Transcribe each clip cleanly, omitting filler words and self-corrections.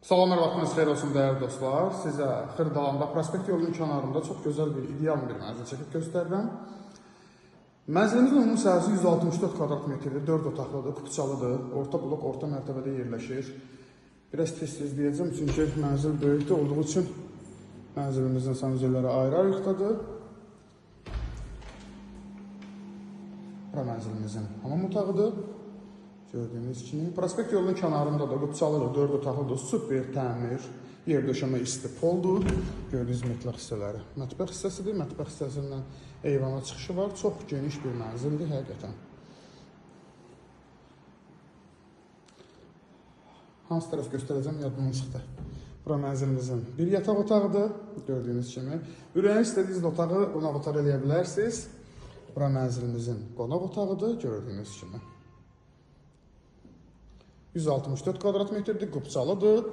Salamlar, vaxtınız xeyir olsun dəyərli dostlar. Sizə Xırdalanda, prospekt yolunun kənarında çox gözəl bir, ideal bir mənzil çəkib göstərirəm. Mənzilimizin ümumi sahəsi 164 kvadrat metrdir, 4 otaqlıdır, kupçalıdır, orta blok, orta mərtəbədə yerləşir. Biraz tez-tez deyəcəm, çünki mənzil böyükdə olduğu üçün mənzilimizin sanuzelləri ayrı-ayrıqdadır. Bura mənzilimizin hamam otağıdır. Gördüyünüz kimi, prospekt yolunun kənarında da qupçalıdır, 4 otaqlıdır, super təmir, yer döşəmə isti poldur. Gördüyünüz metlaq hissələri mətbəx hissəsidir. Mətbəx hissəsindən eyvana çıxışı var. Çox geniş bir mənzildir həqiqətən. Hansı tərəf göstərəcəm, yadımdan çıxdı. Bura mənzilimizin bir yataq otağıdır, gördüyünüz kimi. Ürəyin istədiyiniz otağı qonaq otağı eləyə bilərsiniz. Bura mənzilimizin qonaq otağıdır, gördüyünüz kimi. 164 kvadrat metrdir, qupçalıdır.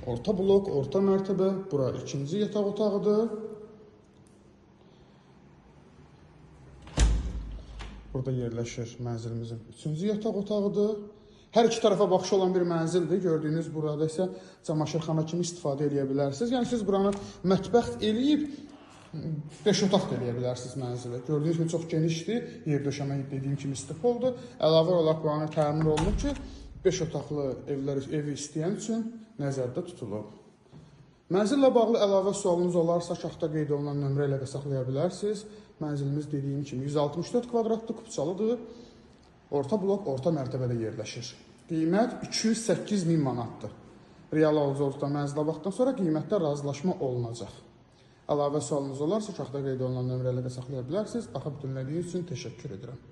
Orta blok, orta mərtəbə. Bura ikinci yataq otağıdır. Burada yerləşir mənzilimizin üçüncü yataq otağıdır. Hər iki tərəfə baxışı olan bir mənzildir. Gördüyünüz burada isə camaşırxana kimi istifadə edə bilərsiniz. Yəni siz buranı mətbəx eləyib 5 otaq da eləyə bilərsiniz mənzilə. Gördüyünüz kimi çox genişdir. Yer döşəmə dediyim kimi isti poldur. Əlavə olaraq buranı təmin olunub ki, 5 otaqlı evi istəyən üçün nəzərdə tutulub. Mənzillə bağlı əlavə sualınız olarsa, şaxta qeyd olunan nömrə ilə də saxlaya bilərsiniz. Mənzilimiz dediyim kimi 164 kvadratlı, kupçalıdır. Orta blok, orta mərtəbədə yerləşir. Qiymət 208.000 manatdır. Real alıcı olduqdan mənzilə baxdıqdan sonra qiymətdə razılaşma olunacaq. Əlavə sualınız olarsa, şaxta qeyd olunan nömrə ilə də saxlaya bilərsiniz. Baxa bütünlədiyiniz üçün təşəkkür edirəm.